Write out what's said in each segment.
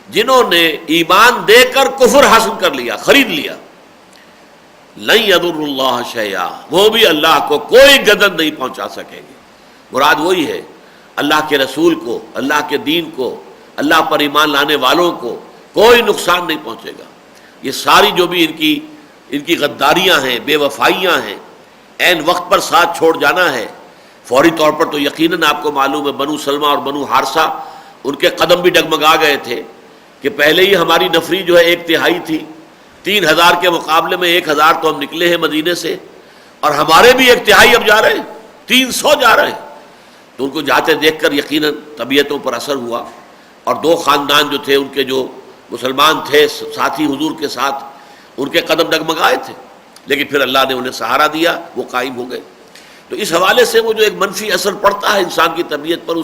جنہوں نے ایمان دے کر کفر حاصل کر لیا، خرید لیا، لن یضر اللہ شیئا، وہ بھی اللہ کو کوئی گدن نہیں پہنچا سکیں گے۔ مراد وہی ہے، اللہ کے رسول کو، اللہ کے دین کو، اللہ پر ایمان لانے والوں کو کوئی نقصان نہیں پہنچے گا۔ یہ ساری جو بھی ان کی غداریاں ہیں، بے وفائیاں ہیں، عین وقت پر ساتھ چھوڑ جانا ہے، فوری طور پر تو یقیناً آپ کو معلوم ہے بنو سلمہ اور بنو حارثہ ان کے قدم بھی ڈگمگا گئے تھے کہ پہلے ہی ہماری نفری جو ہے 1/3 تھی، 3000 کے مقابلے میں 1000 تو ہم نکلے ہیں مدینے سے، اور ہمارے بھی 1/3 اب جا رہے ہیں، 300 جا رہے ہیں۔ تو ان کو جاتے دیکھ کر یقیناً طبیعتوں پر اثر ہوا، اور 2 خاندان جو تھے ان کے جو مسلمان تھے ساتھی حضور کے ساتھ، ان کے قدم ڈگمگائے تھے، لیکن پھر اللہ نے انہیں سہارا دیا، وہ قائم ہو گئے۔ تو اس حوالے سے وہ جو ایک منفی اثر پڑتا ہے انسان کی طبیعت پر،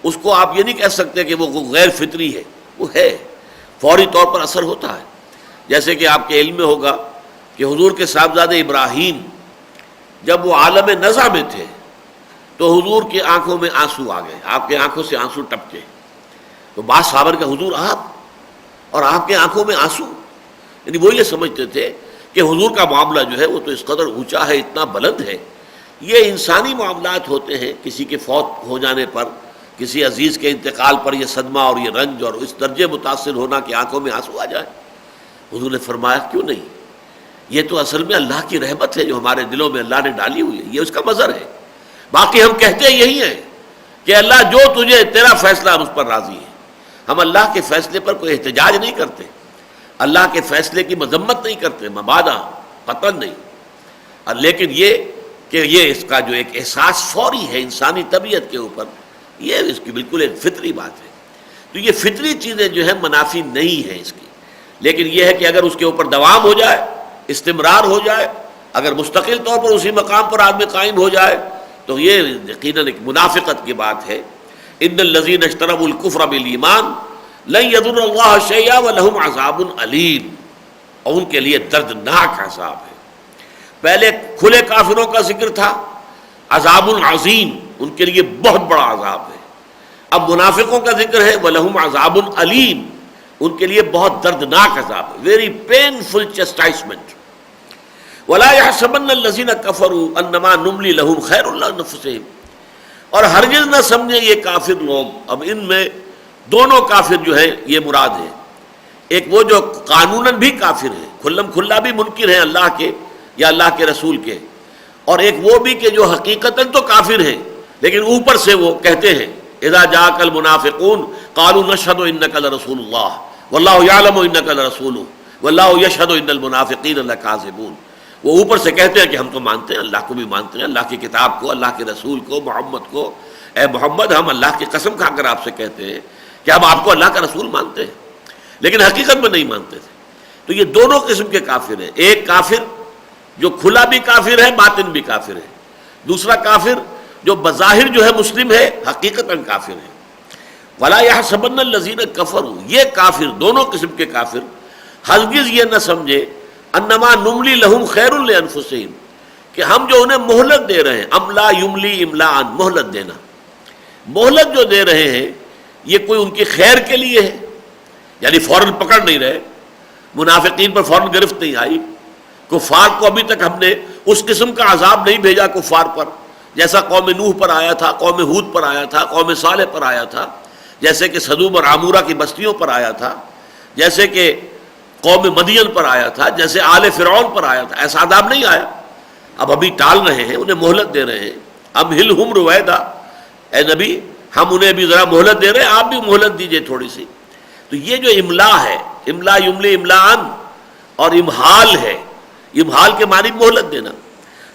اس کو آپ یہ نہیں کہہ سکتے کہ وہ غیر فطری ہے، وہ ہے، فوری طور پر اثر ہوتا ہے۔ جیسے کہ آپ کے علم میں ہوگا کہ حضور کے صاحبزادے ابراہیم جب وہ عالم نزع میں تھے تو حضور کی آنکھوں میں آنسو آ گئے، آپ کے آنکھوں سے آنسو ٹپکے۔ تو بعض صحابہ کہ حضور آپ اور آپ کے آنکھوں میں آنسو، یعنی وہ یہ سمجھتے تھے کہ حضور کا معاملہ جو ہے وہ تو اس قدر اونچا ہے، اتنا بلند ہے، یہ انسانی معاملات ہوتے ہیں، کسی کے فوت ہو جانے پر، کسی عزیز کے انتقال پر یہ صدمہ اور یہ رنج اور اس درجے متاثر ہونا کہ آنکھوں میں آنسو آ جائے۔ حضور نے فرمایا کیوں نہیں، یہ تو اصل میں اللہ کی رحمت ہے جو ہمارے دلوں میں اللہ نے ڈالی ہوئی ہے، یہ اس کا مظہر ہے۔ باقی ہم کہتے یہی ہیں کہ اللہ جو تجھے تیرا فیصلہ ہم اس پر راضی ہے، ہم اللہ کے فیصلے پر کوئی احتجاج نہیں کرتے، اللہ کے فیصلے کی مذمت نہیں کرتے، مبادہ قطعاً نہیں، لیکن یہ کہ یہ اس کا جو ایک احساس فوری ہے انسانی طبیعت کے اوپر، یہ اس کی بالکل ایک فطری بات ہے۔ تو یہ فطری چیزیں جو ہیں منافی نہیں ہیں اس کی، لیکن یہ ہے کہ اگر اس کے اوپر دوام ہو جائے، استمرار ہو جائے، اگر مستقل طور پر اسی مقام پر آدمی قائم ہو جائے تو یہ یقیناً ایک منافقت کی بات ہے۔ ان الذین اشتروا الکفر بالایمان لن یضر اللہ شیئا ولہم عذاب علیم، اور ان کے لیے دردناک عذاب ہے۔ پہلے کھلے کافروں کا ذکر تھا، عذاب عظیم، ان کے لیے بہت بڑا عذاب ہے۔ اب منافقوں کا ذکر ہے، وَلَهُمْ عَذَابٌ عَلِيمٌ، ان کے لیے بہت دردناک عذاب ہے، ویری پینفل چسٹائسمنٹ۔ وَلَا يَحْسَبَنَّ الَّذِينَ كَفَرُوا أَنَّمَا نُمْلِي لَهُمْ خَيْرٌ لِأَنفُسِهِمْ، اور ہرگز نہ سمجھے یہ کافر لوگ، اب ان میں دونوں کافر جو ہیں یہ مراد ہے، ایک وہ جو قانوناً بھی کافر ہیں، کھلم کھلا بھی منکر ہیں اللہ کے یا اللہ کے رسول کے، اور ایک وہ بھی کہ جو حقیقتاً تو کافر ہیں لیکن اوپر سے وہ کہتے ہیں اذا جاءک المنافقون قالوا نشهد انک لرسول اللہ واللہ یعلم انک لرسولہ واللہ یشهد ان المنافقین لکاذبون، وہ اوپر سے کہتے ہیں کہ ہم تو مانتے ہیں، اللہ کو بھی مانتے ہیں، اللہ کی کتاب کو، اللہ کے رسول کو، محمد کو، اے محمد ہم اللہ کی قسم کھا کر آپ سے کہتے ہیں کہ ہم آپ کو اللہ کا رسول مانتے ہیں، لیکن حقیقت میں نہیں مانتے تھے۔ تو یہ دونوں قسم کے کافر ہیں، ایک کافر جو کھلا بھی کافر ہے، باطن بھی کافر ہے، دوسرا کافر جو بظاہر جو ہے مسلم ہے، حقیقتاً کافر ہے۔ وَلَا يَحْسَبَنَّ الَّذِينَ كَفَرُوا، یہ کافر دونوں قسم کے کافر ہرگز یہ نہ سمجھے انما نملی لہم خیر لانفسہم، کہ ہم جو انہیں مہلت دے رہے ہیں، املا یملی املاء، مہلت دینا، مہلت جو دے رہے ہیں یہ کوئی ان کی خیر کے لیے ہے، یعنی فوراً پکڑ نہیں رہے، منافقین پر فوراً گرفت نہیں آئی، کفار کو ابھی تک ہم نے اس قسم کا عذاب نہیں بھیجا کفار پر جیسا قوم نوح پر آیا تھا، قوم ہود پر آیا تھا، قوم صالح پر آیا تھا، جیسے کہ سدوم اور عمورہ کی بستیوں پر آیا تھا، جیسے کہ قوم مدین پر آیا تھا، جیسے آل فرعون پر آیا تھا، ایسا عذاب نہیں آیا۔ اب ابھی ٹال رہے ہیں، انہیں مہلت دے رہے ہیں، اب ہلہم رویدا، اے نبی ہم انہیں بھی ذرا مہلت دے رہے ہیں، آپ بھی مہلت دیجئے تھوڑی سی۔ تو یہ جو املا ہے، املا یملی املاءن، اور امحال ہے، امحال کے معنی مہلت دینا،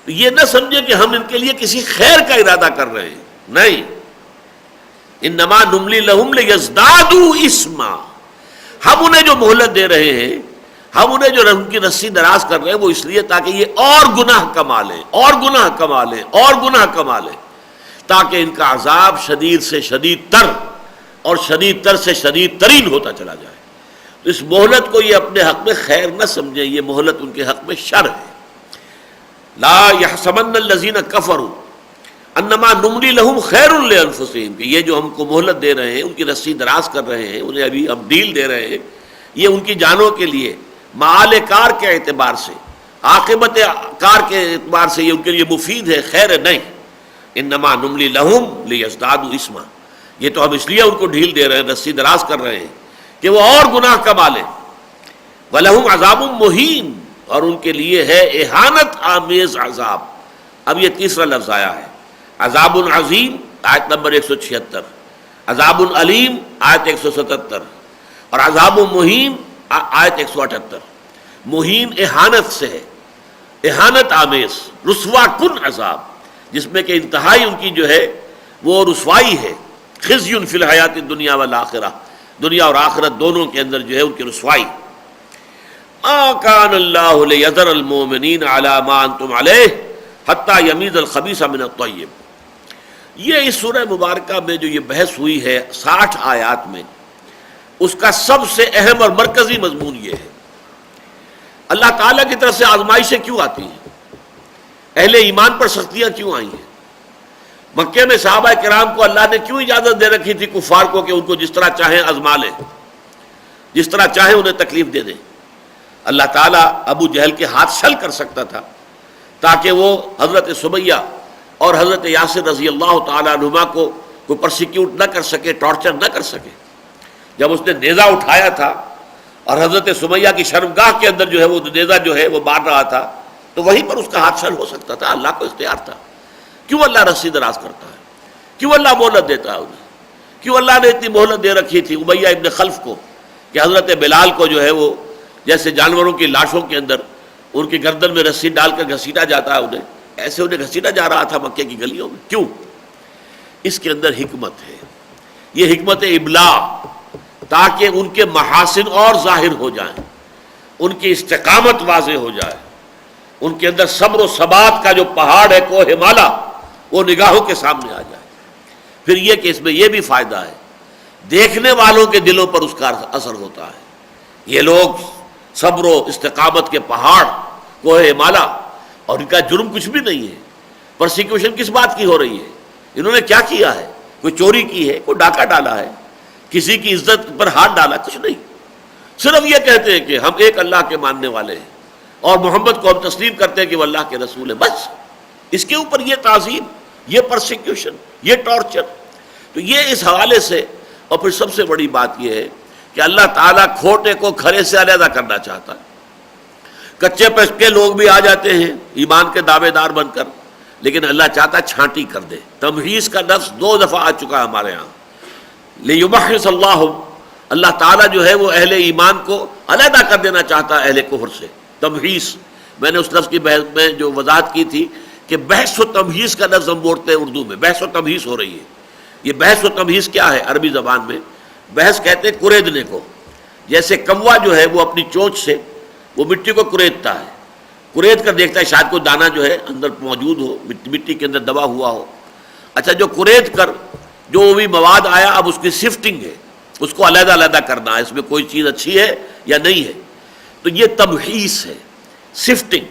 تو یہ نہ سمجھے کہ ہم ان کے لیے کسی خیر کا ارادہ کر رہے ہیں، نہیں، انما نملی لہم لیزدادوا اثما، ہم انہیں جو مہلت دے رہے ہیں، ہم انہیں جو ان کی رسی دراز کر رہے ہیں، وہ اس لیے تاکہ یہ اور گناہ کما لیں، اور گناہ کما لیں، اور گناہ کما لیں، تاکہ ان کا عذاب شدید سے شدید تر اور شدید تر سے شدید ترین ہوتا چلا جائے۔ تو اس مہلت کو یہ اپنے حق میں خیر نہ سمجھیں، یہ مہلت ان کے حق میں شر ہے۔ لا يحسبن الذين كفروا انما نملی لہم خیر لانفسہم، کہ یہ جو ہم کو مہلت دے رہے ہیں، ان کی رسی دراز کر رہے ہیں، انہیں ابھی ہم ڈیل دے رہے ہیں، یہ ان کی جانوں کے لیے معال کار کے اعتبار سے، عاقبت کار کے اعتبار سے یہ ان کے لیے مفید ہے، خیر نہیں۔ انما نملی لہم لیزدادوا اثما، یہ تو ہم اس لیے ان کو ڈھیل دے رہے ہیں، رسی دراز کر رہے ہیں کہ وہ اور گناہ کما لیں۔ وَلَهُمْ عَذَابٌ مُّهِینٌ، اور ان کے لیے ہے اہانت آمیز عذاب۔ اب یہ تیسرا لفظ آیا ہے، عذاب عظیم آیت نمبر 176، عذاب علیم آیت 177، اور عذاب مہین آیت 178۔ مہین اہانت سے ہے، اہانت آمیز، رسوا کن عذاب، جس میں کہ انتہائی ان کی جو ہے وہ رسوائی ہے، خزی فی الحیات الدنیا والآخرہ، دنیا اور آخرت دونوں کے اندر جو ہے ان کی رسوائی۔ ما کان اللہ لیذر المؤمنین علی ما انتم علیہ حتی یمیز الخبیث من الطیب۔ یہ اس سورہ مبارکہ میں جو یہ بحث ہوئی ہے 60 آیات میں، اس کا سب سے اہم اور مرکزی مضمون یہ ہے، اللہ تعالیٰ کی طرف سے آزمائشیں کیوں آتی ہیں، اہل ایمان پر سختیاں کیوں آئی ہیں، مکے میں صحابہ کرام کو اللہ نے کیوں اجازت دے رکھی تھی کفار کو کہ ان کو جس طرح چاہیں آزما لیں، جس طرح چاہیں انہیں تکلیف دے دیں۔ اللہ تعالیٰ ابو جہل کے ہاتھ شل کر سکتا تھا تاکہ وہ حضرت سمیہ اور حضرت یاسر رضی اللہ تعالیٰ عنہما کو کوئی پرسیکیوٹ نہ کر سکے، ٹارچر نہ کر سکے۔ جب اس نے نیزہ اٹھایا تھا اور حضرت سمیہ کی شرمگاہ کے اندر جو ہے وہ نیزہ جو ہے وہ مار رہا تھا، تو وہیں پر اس کا ہاتھ شل ہو سکتا تھا، اللہ کو اختیار تھا۔ کیوں اللہ رسی دراز کرتا ہے؟ کیوں اللہ مہلت دیتا ہے انہیں؟ کیوں اللہ نے اتنی مہلت دے رکھی تھی امیہ ابن خلف کو کہ حضرت بلال کو جو ہے وہ جیسے جانوروں کی لاشوں کے اندر ان کی گردن میں رسی ڈال کر گھسیٹا جاتا ہے، انہیں ایسے انہیں گھسیٹا جا رہا تھا مکے کی گلیوں میں؟ کیوں؟ اس کے اندر حکمت ہے، یہ حکمت ابلاغ، تاکہ ان کے محاسن اور ظاہر ہو جائیں، ان کی استقامت واضح ہو جائے، ان کے اندر صبر و ثبات کا جو پہاڑ ہے کوہ ہمالا وہ نگاہوں کے سامنے آ جائے۔ پھر یہ کہ اس میں یہ بھی فائدہ ہے، دیکھنے والوں کے دلوں پر اس کا اثر ہوتا ہے۔ یہ لوگ صبر و استقامت کے پہاڑ کوہ ہمالا، اور ان کا جرم کچھ بھی نہیں ہے، پرسیکیوشن کس بات کی ہو رہی ہے؟ انہوں نے کیا کیا ہے؟ کوئی چوری کی ہے، کوئی ڈاکہ ڈالا ہے، کسی کی عزت پر ہاتھ ڈالا؟ کچھ نہیں، صرف یہ کہتے ہیں کہ ہم ایک اللہ کے ماننے والے ہیں اور محمد کو ہم تسلیم کرتے ہیں کہ وہ اللہ کے رسول ہے، بس۔ اس کے اوپر یہ تعظیم، یہ پرسیکیوشن، یہ ٹارچر۔ تو یہ اس حوالے سے، اور پھر سب سے بڑی بات یہ ہے کہ اللہ تعالیٰ کھوٹے کو کھرے سے علیحدہ کرنا چاہتا ہے۔ کچے پکے لوگ بھی آ جاتے ہیں ایمان کے دعوے دار بن کر، لیکن اللہ چاہتا ہے چھانٹی کر دے۔ تمحیص کا لفظ 2 دفعہ آ چکا ہے ہمارے ہاں، لیمحص اللہ، اللہ تعالیٰ جو ہے وہ اہل ایمان کو علیحدہ کر دینا چاہتا ہے اہل کفر سے۔ تمحیص، میں نے اس لفظ کی بحث میں جو وضاحت کی تھی کہ بحث و تمحیص کا لفظ ہم بولتے ہیں اردو میں، بحث و تمحیص ہو رہی ہے۔ یہ بحث و تمحیص کیا ہے عربی زبان میں؟ بحث کہتے ہیں کریدنے کو، جیسے کوا جو ہے وہ اپنی چونچ سے وہ مٹی کو کریدتا ہے، کرید کر دیکھتا ہے شاید کوئی دانہ جو ہے اندر موجود ہو، مٹی کے اندر دبا ہوا ہو۔ اچھا، جو کرید کر جو بھی مواد آیا اب اس کی سفٹنگ ہے، اس کو علیحدہ علیحدہ کرنا ہے، اس میں کوئی چیز اچھی ہے یا نہیں ہے۔ تو یہ تمحیص ہے، سفٹنگ،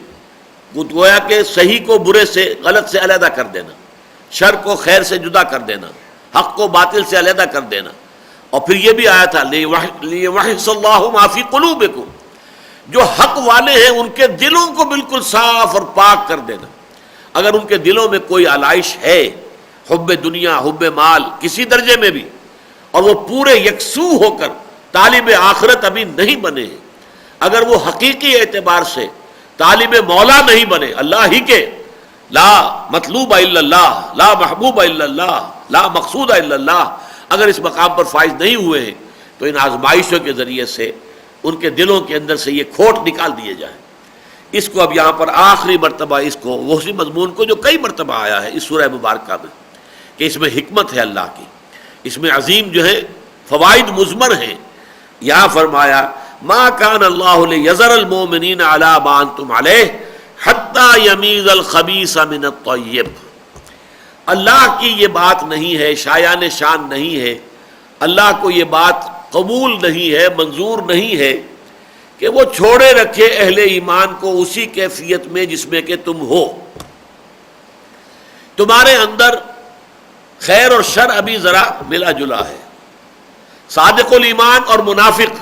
گویا کہ صحیح کو برے سے، غلط سے علیحدہ کر دینا، شر کو خیر سے جدا کر دینا، حق کو باطل سے علیحدہ کر دینا۔ اور پھر یہ بھی آیا تھا لیمحص اللہ ما فی قلوبکم، جو حق والے ہیں ان کے دلوں کو بالکل صاف اور پاک کر دینا۔ اگر ان کے دلوں میں کوئی علائش ہے، حب دنیا، حب مال کسی درجے میں بھی، اور وہ پورے یکسو ہو کر طالب آخرت ابھی نہیں بنے ہیں، اگر وہ حقیقی اعتبار سے طالب مولا نہیں بنے، اللہ ہی کے، لا مطلوب الا اللہ، لا محبوب الا اللہ، لا مقصود الا اللہ، اگر اس مقام پر فائز نہیں ہوئے ہیں، تو ان آزمائشوں کے ذریعے سے ان کے دلوں کے اندر سے یہ کھوٹ نکال دیے جائیں۔ اس کو اب یہاں پر آخری مرتبہ اس کو اسی مضمون کو جو کئی مرتبہ آیا ہے اس سورہ مبارکہ میں، کہ اس میں حکمت ہے اللہ کی، اس میں عظیم جو ہے فوائد مضمر ہیں۔ یہاں فرمایا ما کان اللہ لیذر المؤمنین علی ما انتم علیہ حتی یمیز الخبیث من الطیب۔ اللہ کی یہ بات نہیں ہے، شایان شان نہیں ہے، اللہ کو یہ بات قبول نہیں ہے، منظور نہیں ہے کہ وہ چھوڑے رکھے اہل ایمان کو اسی کیفیت میں جس میں کہ تم ہو۔ تمہارے اندر خیر اور شر ابھی ذرا ملا جلا ہے. صادق الایمان اور منافق